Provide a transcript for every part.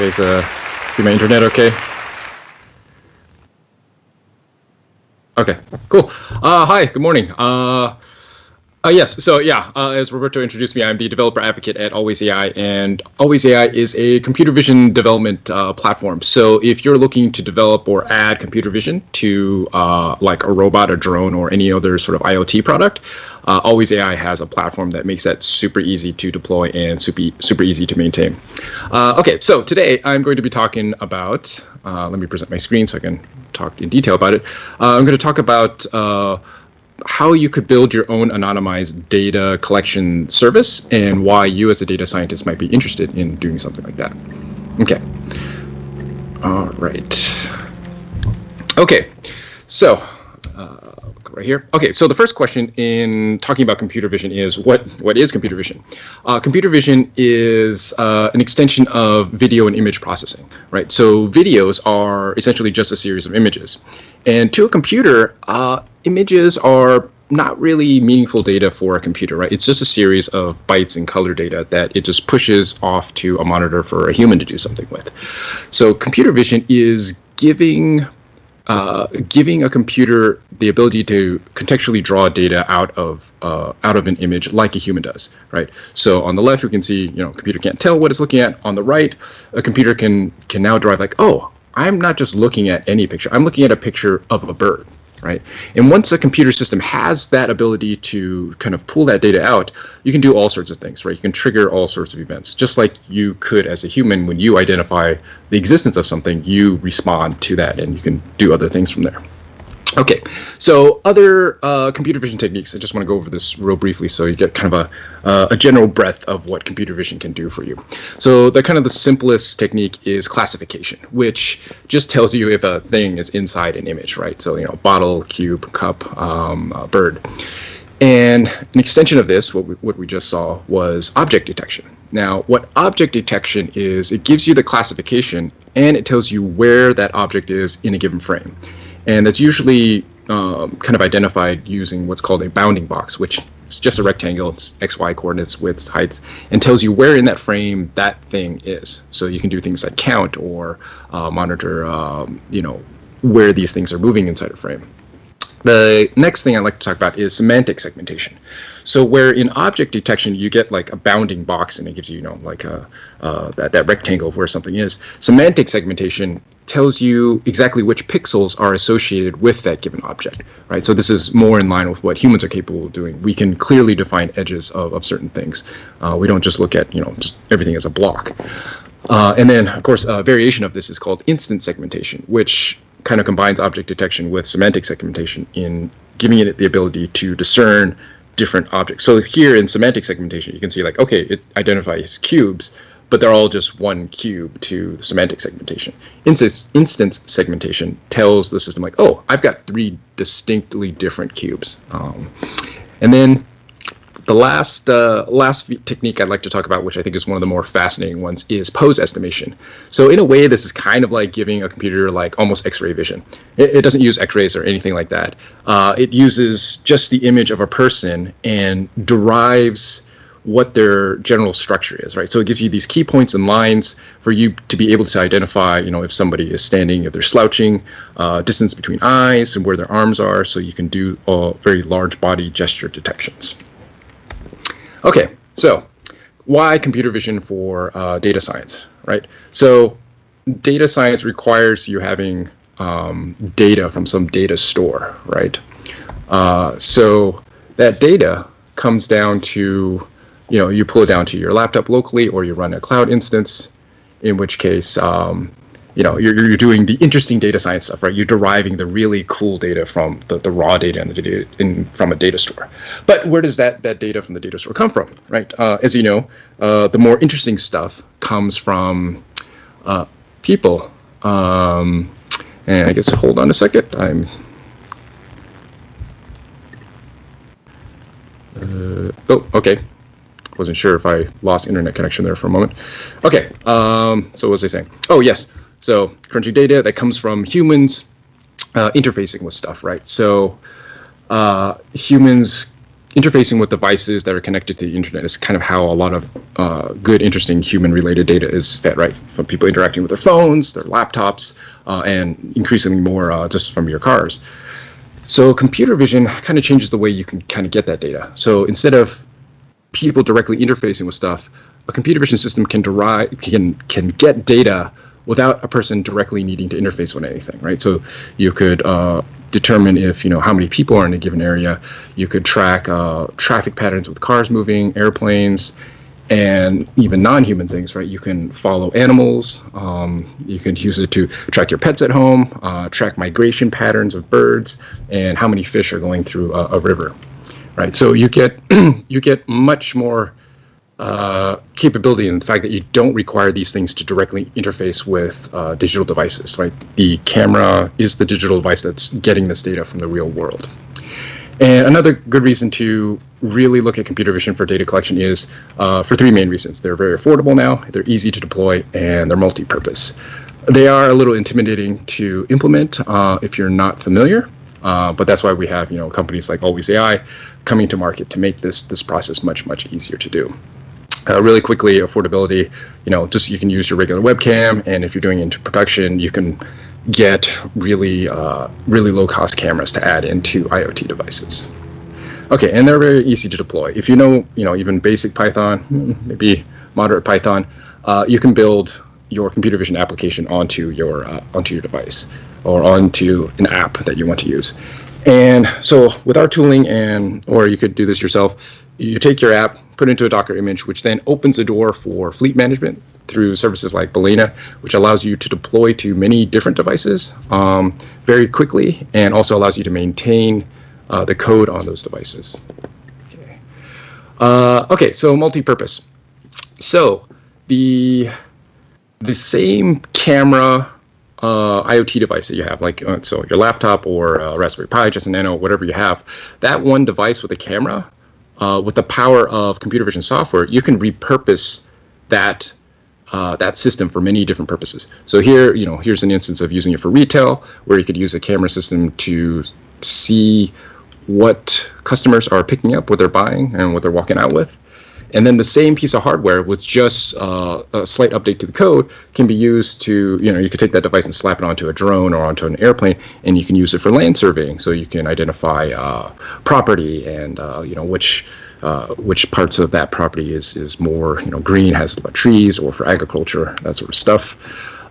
You guys see my internet okay? Okay, cool. Hi, good morning. Yes, so yeah, as Roberto introduced me, I'm the developer advocate at Always AI, and Always AI is a computer vision development platform. So if you're looking to develop or add computer vision to like a robot, a drone, or any other sort of IoT product, Always AI has a platform that makes that super easy to deploy and super easy to maintain. Okay, so today I'm going to be talking about, let me present my screen so I can talk in detail about it. I'm going to talk about how you could build your own anonymized data collection service and why you as a data scientist might be interested in doing something like that. Okay. All right. Okay. So, right here. Okay, so the first question in talking about computer vision is what is computer vision? Computer vision is an extension of video and image processing, right? So videos are essentially just a series of images. And to a computer, images are not really meaningful data for a computer, right? It's just a series of bytes and color data that it just pushes off to a monitor for a human to do something with. So computer vision is giving a computer the ability to contextually draw data out of an image like a human does, right? So on the left, we can see, computer can't tell what it's looking at. On the right, a computer can now derive like, oh, I'm not just looking at any picture. I'm looking at a picture of a bird, right? And once a computer system has that ability to kind of pull that data out, you can do all sorts of things, right? You can trigger all sorts of events, just like you could as a human. When you identify the existence of something, you respond to that, and you can do other things from there. Okay, so other computer vision techniques, I just want to go over this real briefly so you get kind of a general breadth of what computer vision can do for you. So the simplest technique is classification, which just tells you if a thing is inside an image, right? So, bottle, cube, cup, bird. And an extension of this, what we just saw, was object detection. Now, what object detection is, it gives you the classification, and it tells you where that object is in a given frame. And that's usually kind of identified using what's called a bounding box, which is just a rectangle. It's XY coordinates, widths, heights, and tells you where in that frame that thing is. So you can do things like count or monitor, where these things are moving inside a frame. The next thing I'd like to talk about is semantic segmentation. So where in object detection you get like a bounding box and it gives you, like that rectangle of where something is. Semantic segmentation tells you exactly which pixels are associated with that given object, right? So this is more in line with what humans are capable of doing. We can clearly define edges of certain things. We don't just look at, just everything as a block. And then, of course, a variation of this is called instant segmentation, which kind of combines object detection with semantic segmentation in giving it the ability to discern different objects. So here in semantic segmentation, you can see like, okay, it identifies cubes, but they're all just one cube to the semantic segmentation. Instant segmentation tells the system like, oh, I've got 3 distinctly different cubes. And then the last technique I'd like to talk about, which I think is one of the more fascinating ones, is pose estimation. So in a way, this is kind of like giving a computer like almost X-ray vision. It doesn't use X-rays or anything like that. It uses just the image of a person and derives what their general structure is, right? So it gives you these key points and lines for you to be able to identify, if somebody is standing, if they're slouching, distance between eyes, and where their arms are, so you can do very large body gesture detections. Okay, so why computer vision for data science, right? So data science requires you having data from some data store, right? So that data comes down to, you pull it down to your laptop locally, or you run a cloud instance, in which case, you're doing the interesting data science stuff, right? You're deriving the really cool data from the raw data and the data from a data store. But where does that data from the data store come from, right? As you know, the more interesting stuff comes from people. And I guess, hold on a second. Okay. Wasn't sure if I lost internet connection there for a moment. Okay, so what was I saying? Oh, yes. So crunching data that comes from humans interfacing with stuff, right? So humans interfacing with devices that are connected to the internet is kind of how a lot of good, interesting human-related data is fed, right? From people interacting with their phones, their laptops, and increasingly more just from your cars. So computer vision kind of changes the way you can kind of get that data. So instead of people directly interfacing with stuff, a computer vision system can get data without a person directly needing to interface with anything, right? So you could determine if, how many people are in a given area. You could track traffic patterns with cars moving, airplanes, and even non-human things, right? You can follow animals. You can use it to track your pets at home, track migration patterns of birds, and how many fish are going through a river, right? So you get much more capability in the fact that you don't require these things to directly interface with digital devices, right? The camera is the digital device that's getting this data from the real world. And another good reason to really look at computer vision for data collection is for three main reasons. They're very affordable now, they're easy to deploy, and they're multi-purpose. They are a little intimidating to implement if you're not familiar, but that's why we have companies like Always AI coming to market to make this process much, much easier to do. Really quickly, affordability, just you can use your regular webcam, and if you're doing it into production, you can get really low cost cameras to add into IoT devices. Okay, and they're very easy to deploy. If you know, even basic Python, maybe moderate Python, you can build your computer vision application onto your device or onto an app that you want to use. And so with our tooling, or you could do this yourself, you take your app, put it into a Docker image, which then opens the door for fleet management through services like Balena, which allows you to deploy to many different devices very quickly, and also allows you to maintain the code on those devices. Okay, so multi-purpose. So the same camera IoT device that you have, like so your laptop or Raspberry Pi, just a Nano, whatever you have, that one device with a camera, with the power of computer vision software, you can repurpose that system for many different purposes. So here, here's an instance of using it for retail, where you could use a camera system to see what customers are picking up, what they're buying, and what they're walking out with. And then the same piece of hardware with just a slight update to the code can be used to, you could take that device and slap it onto a drone or onto an airplane, and you can use it for land surveying. So you can identify property and, which parts of that property is more, green, has a lot of trees, or for agriculture, that sort of stuff.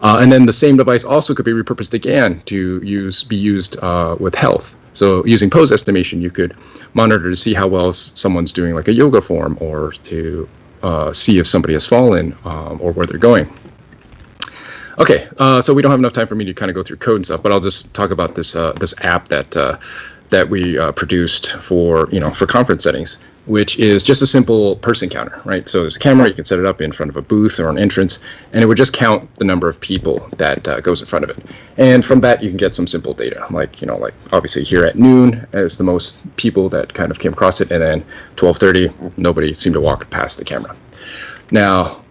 And then the same device also could be repurposed again to be used with health. So using pose estimation, you could monitor to see how well someone's doing like a yoga form, or to see if somebody has fallen or where they're going. Okay, so we don't have enough time for me to kind of go through code and stuff, but I'll just talk about this app that we produced for conference settings, which is just a simple person counter, right? So there's a camera, you can set it up in front of a booth or an entrance, and it would just count the number of people that goes in front of it. And from that, you can get some simple data, like obviously here at noon is the most people that kind of came across it, and then 12:30, nobody seemed to walk past the camera. Now,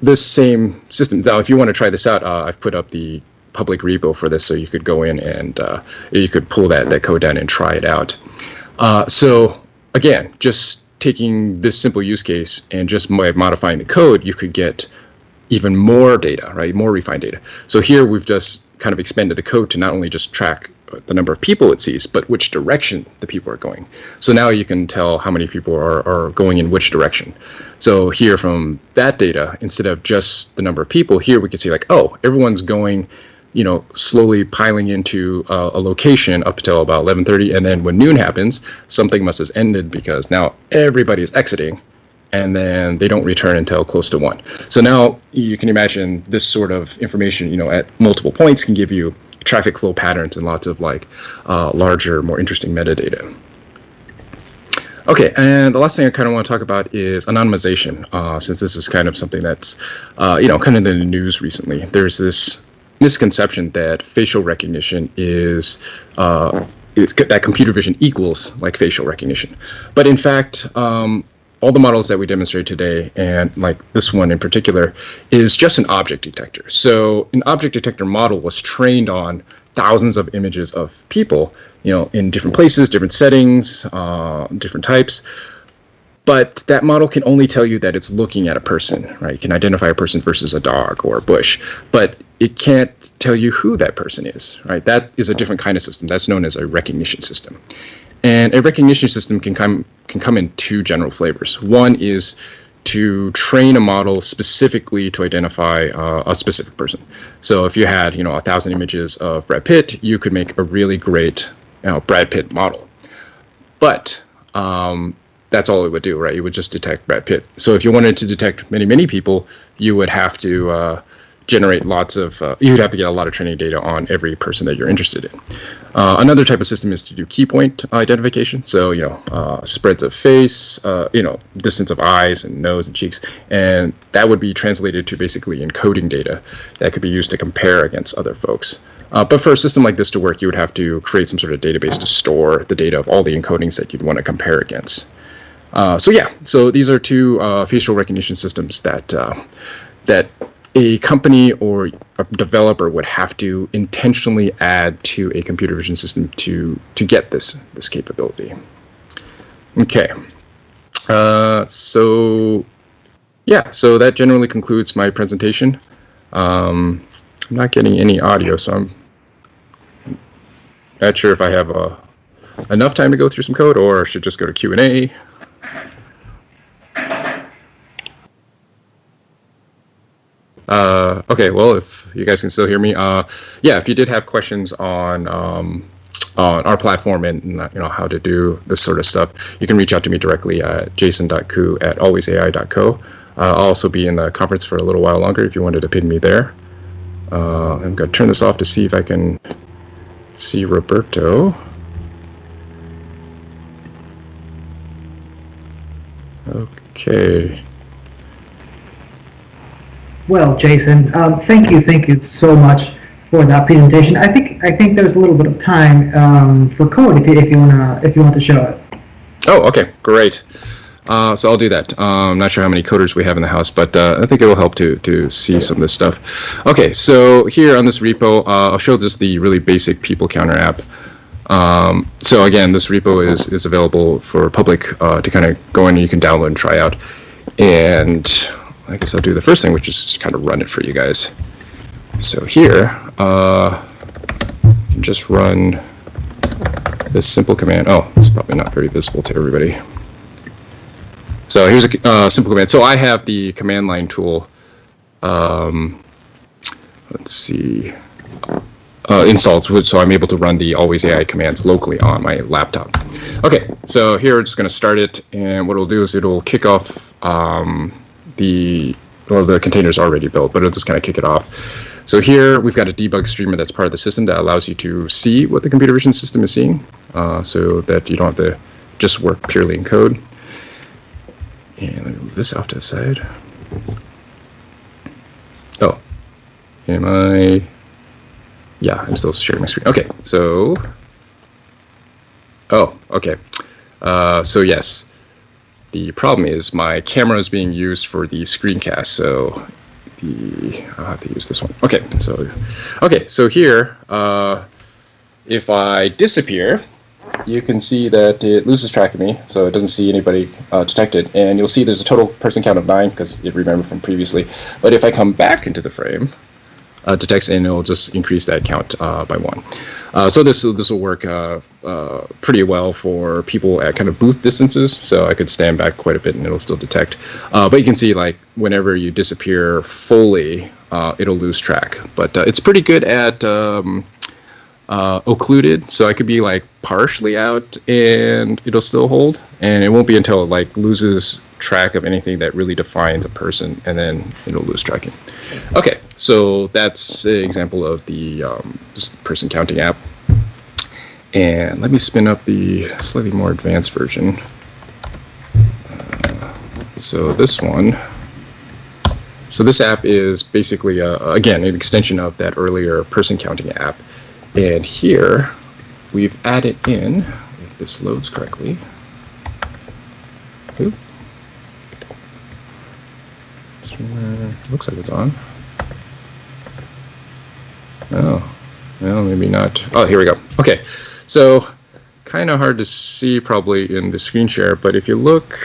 this same system, now if you want to try this out, I've put up the public repo for this, so you could go in and you could pull that code down and try it out. So again, just taking this simple use case and just modifying the code, you could get even more data, right? More refined data. So here we've just kind of expanded the code to not only just track the number of people it sees, but which direction the people are going. So now you can tell how many people are going in which direction. So here from that data, instead of just the number of people, here we can see like, oh, everyone's going, slowly piling into a location up until about 11:30, and then when noon happens, something must have ended because now everybody is exiting, and then they don't return until close to 1. So now you can imagine this sort of information, at multiple points can give you traffic flow patterns and lots of larger, more interesting metadata. Okay, and the last thing I kind of want to talk about is anonymization, since this is kind of something that's, kind of in the news recently. There's this misconception that facial recognition is that computer vision equals like facial recognition. But in fact, all the models that we demonstrated today, and like this one in particular, is just an object detector. So an object detector model was trained on thousands of images of people, in different places, different settings, different types. But that model can only tell you that it's looking at a person, right? It can identify a person versus a dog or a bush, but it can't tell you who that person is, right? That is a different kind of system. That's known as a recognition system. And a recognition system can come in two general flavors. One is to train a model specifically to identify a specific person. So if you had, 1,000 images of Brad Pitt, you could make a really great, Brad Pitt model. But that's all it would do, right? It would just detect Brad Pitt. So if you wanted to detect many, many people, you would have to generate you'd have to get a lot of training data on every person that you're interested in. Another type of system is to do key point identification. So, spreads of face, distance of eyes and nose and cheeks. And that would be translated to basically encoding data that could be used to compare against other folks. But for a system like this to work, you would have to create some sort of database to store the data of all the encodings that you'd want to compare against. So these are two facial recognition systems that a company or a developer would have to intentionally add to a computer vision system to get this capability. Okay. So that generally concludes my presentation. I'm not getting any audio, so I'm not sure if I have enough time to go through some code, or I should just go to Q&A. Okay, well, if you guys can still hear me, if you did have questions on our platform and how to do this sort of stuff, you can reach out to me directly at jason.ku@alwaysai.co. I'll also be in the conference for a little while longer if you wanted to ping me there. I'm going to turn this off to see if I can see Roberto. Okay. Well, Jason, thank you so much for that presentation. I think there's a little bit of time for code if you want to show it. Oh, okay, great. So I'll do that. I'm not sure how many coders we have in the house, but I think it will help to see some of this stuff. Okay, so here on this repo, I'll show this the really basic people counter app. So again, this repo is available for public to kind of go in and you can download and try out. And I guess I'll do the first thing, which is just kind of run it for you guys. So here, you can just run this simple command. Oh, it's probably not very visible to everybody. So here's a simple command. So I have the command line tool, let's see, installed, so I'm able to run the Always AI commands locally on my laptop. Okay, so here we're just going to start it, and what it'll do is it'll kick off the container's already built, but it'll just kind of kick it off. So here we've got a debug streamer that's part of the system that allows you to see what the computer vision system is seeing, so that you don't have to just work purely in code. And let me move this off to the side. Oh, yeah, I'm still sharing my screen. Okay, so, okay. So yes, the problem is my camera is being used for the screencast, so I'll have to use this one. Okay, so here, if I disappear, you can see that it loses track of me, so it doesn't see anybody detected, and you'll see there's a total person count of 9 because it remembered from previously. But if I come back into the frame, detects, and it'll just increase that count by 1. So this will work pretty well for people at kind of booth distances. So I could stand back quite a bit and it'll still detect. But you can see, like, whenever you disappear fully, it'll lose track. But it's pretty good at occluded, so I could be like partially out and it'll still hold. And it won't be until it like loses track of anything that really defines a person, and then it'll lose tracking. Okay, so that's an example of the just person counting app. And let me spin up the slightly more advanced version. So this one. So this app is basically, again, an extension of that earlier person counting app. And here we've added in, if this loads correctly. Ooh. Looks like it's on. Oh, Well, maybe not. Oh, here we go. Okay, so kind of hard to see probably in the screen share, but if you look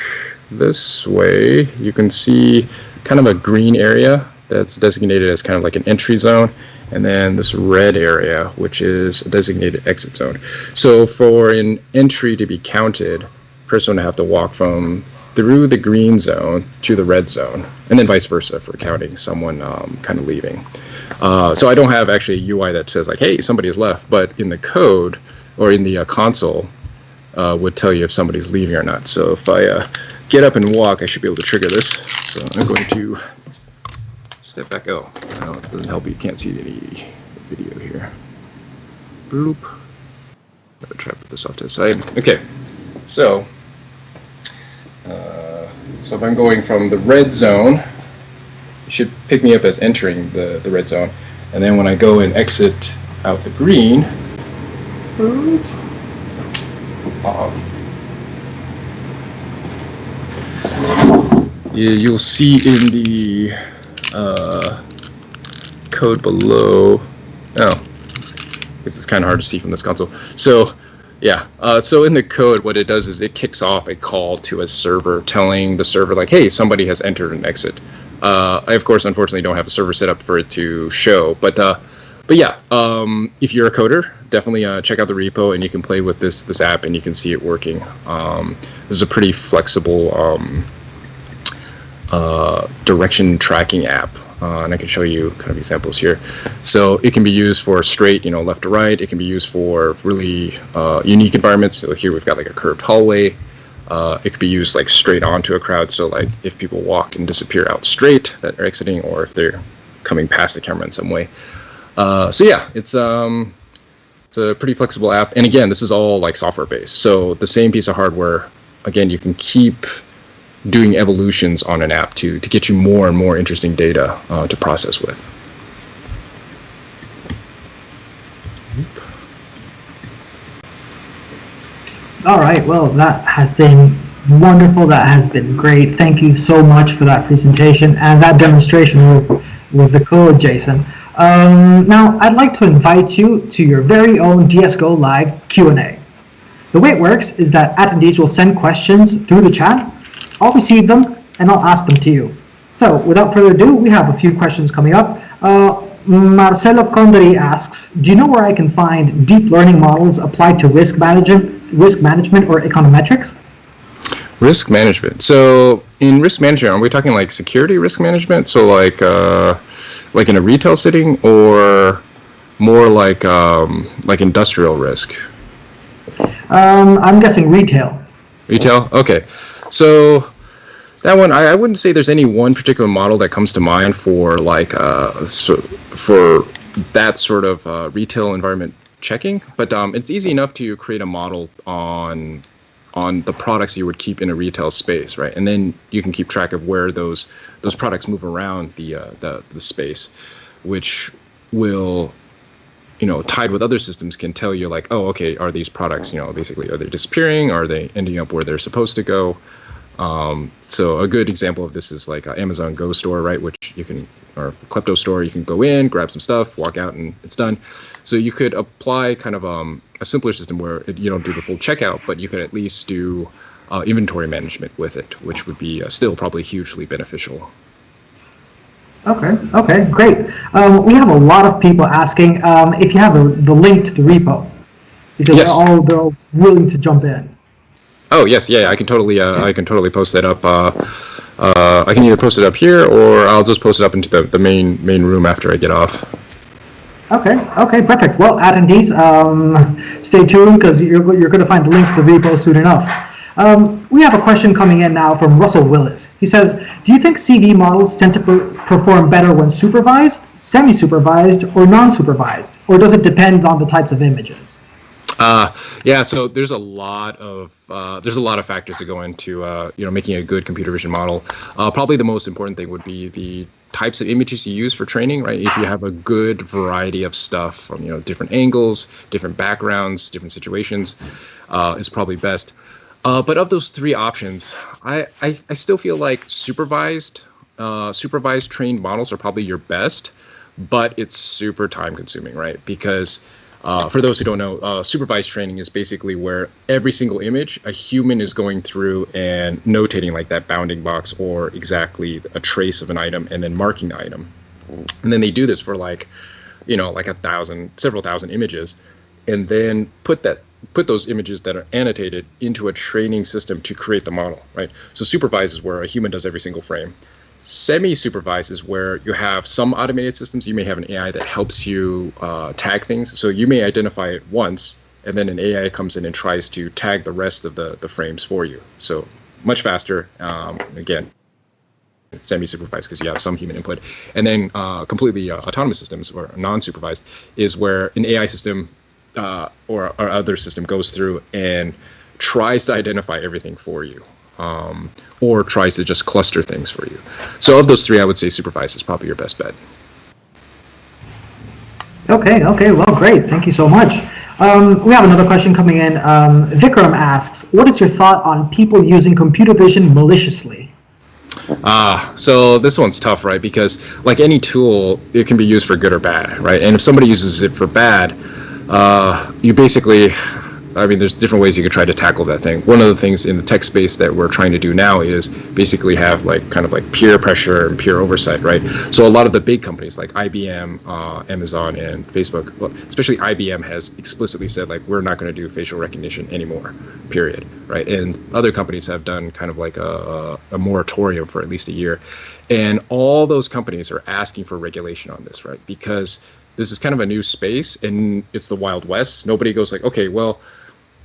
this way, you can see kind of a green area that's designated as kind of like an entry zone, and then this red area, which is a designated exit zone. So for an entry to be counted, person would have to walk from through the green zone to the red zone, and then vice versa for counting someone kind of leaving. So I don't have actually a UI that says like, hey, somebody has left, but in the code or in the console would tell you if somebody's leaving or not. So if I get up and walk, I should be able to trigger this. So I'm going to step back. Oh, no, it doesn't help. You can't see any video here. Bloop. I'll try to put this off to the side. Okay, so if I'm going from the red zone, it should pick me up as entering the red zone. And then when I go and exit out the green, you'll see in the code below. Oh, this is kind of hard to see from this console. So yeah, so in the code, what it does is it kicks off a call to a server telling the server like, hey, somebody has entered an exit. I, of course, unfortunately don't have a server set up for it to show, but yeah, if you're a coder, definitely check out the repo and you can play with this app and you can see it working. This is a pretty flexible direction tracking app. And I can show you kind of examples here. So it can be used for straight, left to right. It can be used for really unique environments. So here we've got like a curved hallway. It could be used like straight onto a crowd. So like if people walk and disappear out straight that are exiting, or if they're coming past the camera in some way. So yeah, it's a pretty flexible app. And again, this is all like software based. So the same piece of hardware, again, you can keep doing evolutions on an app to get you more and more interesting data to process with. All right, well, that has been wonderful. That has been great. Thank you so much for that presentation and that demonstration with the code, Jason. Now, I'd like to invite you to your very own DSGO Live Q&A. The way it works is that attendees will send questions through the chat. I'll receive them and I'll ask them to you. So without further ado, we have a few questions coming up. Marcelo Condori asks, do you know where I can find deep learning models applied to risk management or econometrics? Risk management. So in risk management, are we talking like security risk management? So like in a retail setting, or more like industrial risk? I'm guessing retail. Retail? Okay. So that one, I wouldn't say there's any one particular model that comes to mind for like for that sort of retail environment checking, but it's easy enough to create a model on the products you would keep in a retail space, right? And then you can keep track of where those products move around the space, which will, tied with other systems, can tell you like, oh, okay, are these products, basically, are they disappearing? Are they ending up where they're supposed to go? So a good example of this is like Amazon Go store, right? Which you can, or Klepto store, you can go in, grab some stuff, walk out, and it's done. So you could apply kind of a simpler system where you don't do the full checkout, but you could at least do inventory management with it, which would be still probably hugely beneficial. Okay, great. We have a lot of people asking if you have the link to the repo, because yes. they're all willing to jump in. Oh yes, yeah, I can totally post that up. I can either post it up here, or I'll just post it up into the main room after I get off. Okay, perfect. Well, attendees, stay tuned, because you're going to find the link to the repo soon enough. We have a question coming in now from Russell Willis. He says, do you think CV models tend to perform better when supervised, semi-supervised, or non-supervised? Or does it depend on the types of images? Yeah, so there's a lot of factors that go into making a good computer vision model. Probably the most important thing would be the types of images you use for training, right? If you have a good variety of stuff from different angles, different backgrounds, different situations, is probably best. But of those three options, I still feel like supervised trained models are probably your best. but it's super time consuming, right? Because for those who don't know, supervised training is basically where every single image a human is going through and notating like that bounding box or exactly a trace of an item and then marking the item. And then they do this for like, like several thousand images, and then put those images that are annotated into a training system to create the model, right? So supervised is where a human does every single frame. Semi-supervised is where you have some automated systems. You may have an AI that helps you tag things. So you may identify it once, and then an AI comes in and tries to tag the rest of the frames for you. So much faster. Again, semi-supervised because you have some human input. And then completely autonomous systems or non-supervised is where an AI system or other system goes through and tries to identify everything for you. Or tries to just cluster things for you. So of those three, I would say supervised is probably your best bet. Okay, well, great. Thank you so much. We have another question coming in. Vikram asks, what is your thought on people using computer vision maliciously? So this one's tough, right? Because like any tool, it can be used for good or bad, right? And if somebody uses it for bad, you basically... there's different ways you could try to tackle that thing. One of the things in the tech space that we're trying to do now is basically have kind of peer pressure and peer oversight, right? So a lot of the big companies like IBM, Amazon, and Facebook, well, especially IBM has explicitly said we're not going to do facial recognition anymore, period, right? And other companies have done kind of a moratorium for at least a year. And all those companies are asking for regulation on this, right? Because this is kind of a new space and it's the Wild West. Nobody goes okay, well,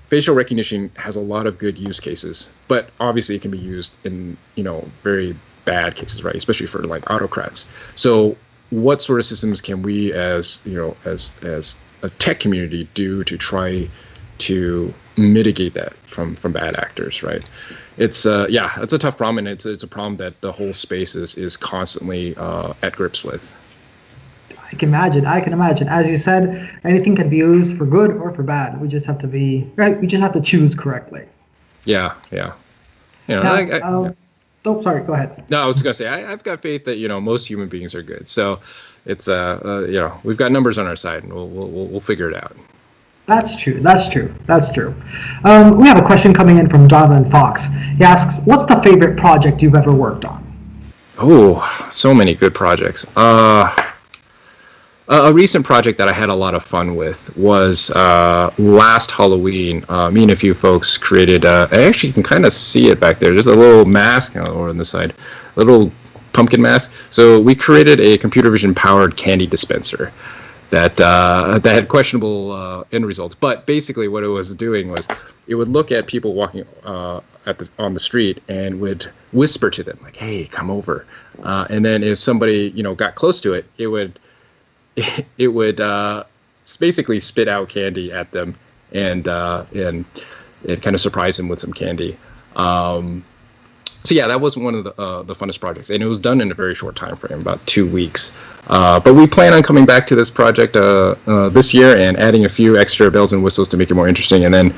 facial recognition has a lot of good use cases, but obviously it can be used in, very bad cases, right? Especially for autocrats. So what sort of systems can we as a tech community do to try to mitigate that from bad actors, right? It's it's a tough problem, and it's a problem that the whole space is constantly at grips with. I can imagine. As you said, anything can be used for good or for bad. We just have to we just have to choose correctly. Yeah. Now, sorry, go ahead. No, I was going to say, I've got faith that, most human beings are good. So it's, we've got numbers on our side, and we'll figure it out. That's true. We have a question coming in from Jonathan Fox. He asks, what's the favorite project you've ever worked on? Oh, so many good projects. A recent project that I had a lot of fun with was last Halloween. Me and a few folks created, I actually can kind of see it back there. There's a little mask over on the side, a little pumpkin mask. So we created a computer vision powered candy dispenser that had questionable end results. But basically what it was doing was it would look at people walking on the street and would whisper to them hey, come over. And then if somebody, got close to it, it would basically spit out candy at them and kind of surprise them with some candy. So yeah, that was one of the funnest projects, and it was done in a very short time frame, about 2 weeks. But we plan on coming back to this project this year and adding a few extra bells and whistles to make it more interesting, and then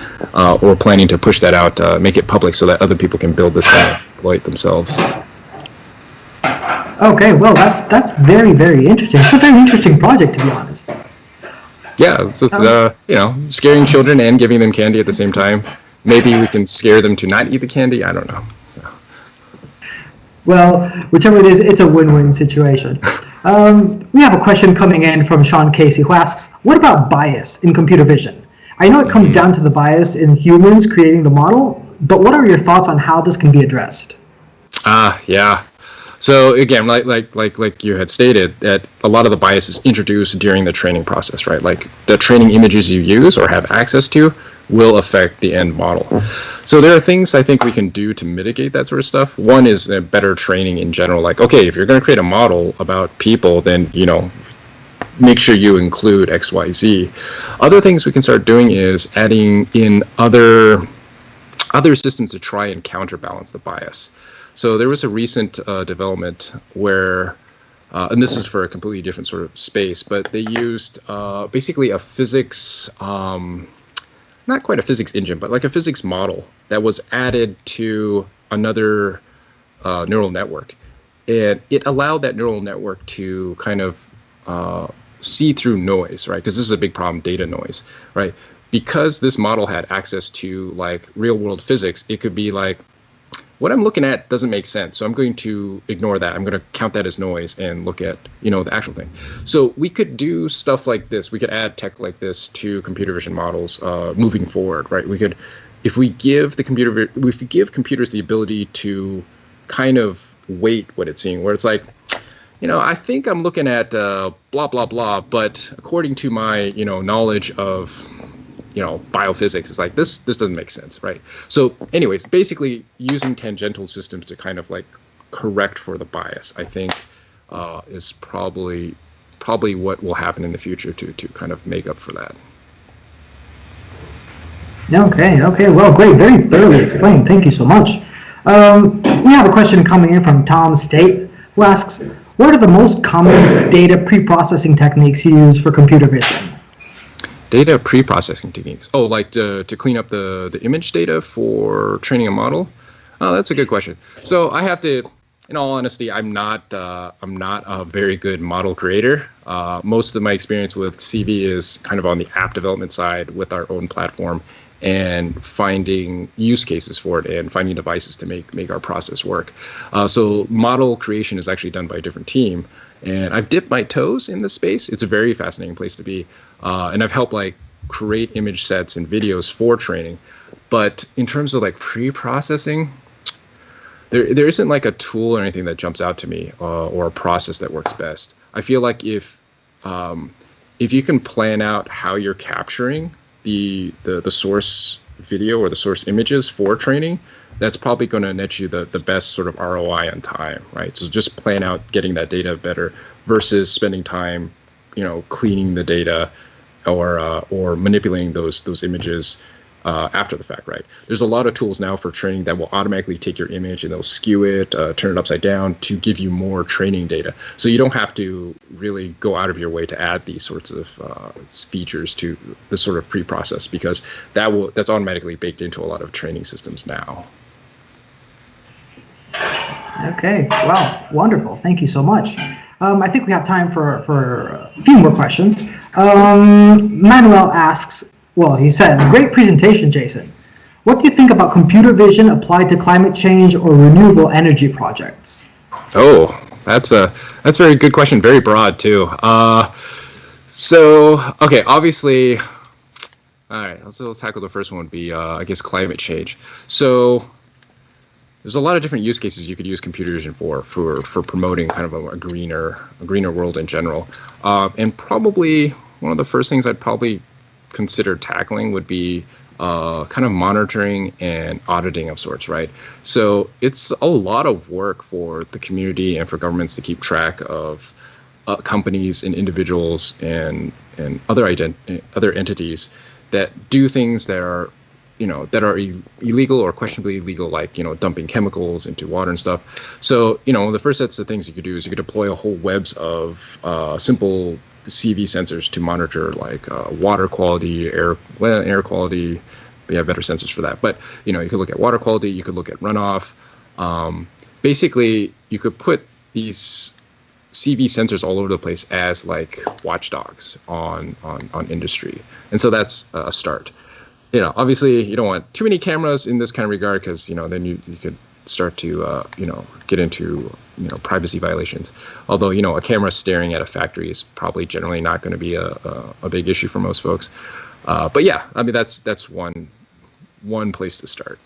we're planning to push that out, make it public so that other people can build this and deploy it themselves. Okay, well, that's very, very interesting. It's a very interesting project, to be honest. Yeah, so it's, scaring children and giving them candy at the same time. Maybe we can scare them to not eat the candy. I don't know. So. Well, whichever it is, it's a win-win situation. We have a question coming in from Sean Casey, who asks, what about bias in computer vision? I know it comes down to the bias in humans creating the model, but what are your thoughts on how this can be addressed? Yeah. So again, like you had stated, that a lot of the bias is introduced during the training process, right? The training images you use or have access to will affect the end model. So there are things I think we can do to mitigate that sort of stuff. One is better training in general. Okay, if you're going to create a model about people, then make sure you include X, Y, Z. Other things we can start doing is adding in other systems to try and counterbalance the bias. So there was a recent development where, and this is for a completely different sort of space, but they used basically a physics, not quite a physics engine, but a physics model that was added to another neural network. And it allowed that neural network to kind of see through noise, right? Because this is a big problem, data noise, right? Because this model had access to like real world physics, it could be like, what I'm looking at doesn't make sense, so I'm going to ignore that. I'm going to count that as noise and look at, the actual thing. So we could do stuff like this. We could add tech like this to computer vision models moving forward, right? We could, if we give computers the ability to kind of weight what it's seeing, where it's like, I think I'm looking at blah blah blah, but according to my knowledge of biophysics, is like this doesn't make sense, right? So anyways, basically using tangential systems to kind of like correct for the bias, I think is probably what will happen in the future to kind of make up for that. Okay, well, great, very thoroughly explained, thank you so much. We have a question coming in from Tom State, who asks, what are the most common data pre-processing techniques you use for computer vision? Data pre-processing techniques. Oh, like to clean up the image data for training a model? Oh, that's a good question. So I have to, in all honesty, I'm not a very good model creator. Most of my experience with CV is kind of on the app development side with our own platform and finding use cases for it and finding devices to make our process work. So model creation is actually done by a different team. And I've dipped my toes in this space. It's a very fascinating place to be. And I've helped like create image sets and videos for training. But in terms of like pre-processing, there isn't like a tool or anything that jumps out to me or a process that works best. I feel like if you can plan out how you're capturing the source video or the source images for training, that's probably going to net you the best sort of ROI on time, right? So just plan out getting that data better versus spending time, cleaning the data or manipulating those images after the fact, right? There's a lot of tools now for training that will automatically take your image and they'll skew it, turn it upside down to give you more training data. So you don't have to really go out of your way to add these sorts of features to the sort of pre-process, because that's automatically baked into a lot of training systems now. Okay, wow, wonderful. Thank you so much. I think we have time for a few more questions. Manuel asks, well, he says, great presentation, Jason. What do you think about computer vision applied to climate change or renewable energy projects? Oh, that's a very good question. Very broad too. So, okay, obviously, all right, let's tackle the first one would be, I guess, climate change. So there's a lot of different use cases you could use computer vision for promoting kind of a greener world in general. And probably one of the first things I'd probably consider tackling would be kind of monitoring and auditing of sorts, right? So it's a lot of work for the community and for governments to keep track of companies and individuals and other entities that do things that are illegal or questionably illegal, like dumping chemicals into water and stuff. So the first sets of things you could do is you could deploy a whole webs of simple CV sensors to monitor like water quality, air quality. We have better sensors for that, but you could look at water quality, you could look at runoff. Basically, you could put these CV sensors all over the place as like watchdogs on industry, and so that's a start. Obviously, you don't want too many cameras in this kind of regard, because then you could start to get into privacy violations. Although a camera staring at a factory is probably generally not going to be a big issue for most folks. But yeah, I mean that's one place to start.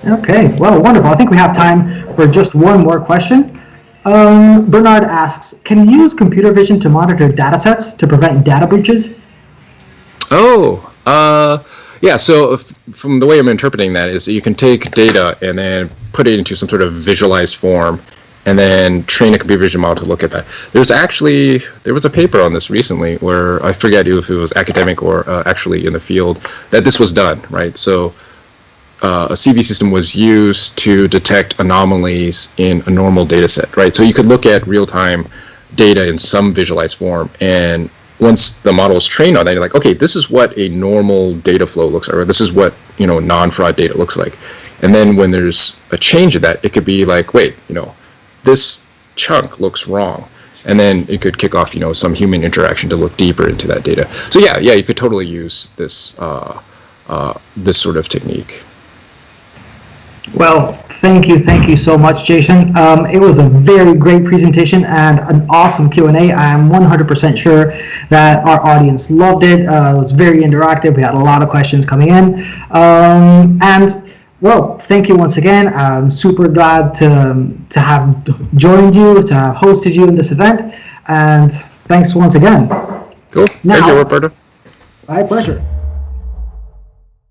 Okay, well, wonderful. I think we have time for just one more question. Bernard asks, can you use computer vision to monitor data sets to prevent data breaches? Yeah, so from the way I'm interpreting that is that you can take data and then put it into some sort of visualized form and then train a computer vision model to look at that. There was a paper on this recently where I forget if it was academic or actually in the field that this was done, right? So a CV system was used to detect anomalies in a normal data set, right? So you could look at real-time data in some visualized form, and once the model is trained on that, you're like, okay, this is what a normal data flow looks like, or this is what non-fraud data looks like. And then when there's a change in that, it could be like, wait, this chunk looks wrong. and then it could kick off, some human interaction to look deeper into that data. So yeah, you could totally use this this sort of technique. Well, thank you so much, Jason. It was a very great presentation and an awesome Q&A. I am 100% sure that our audience loved it. It was very interactive. We had a lot of questions coming in. Well, thank you once again. I'm super glad to have joined you, to have hosted you in this event. And thanks once again. Cool. Thank you, Roberto. My pleasure.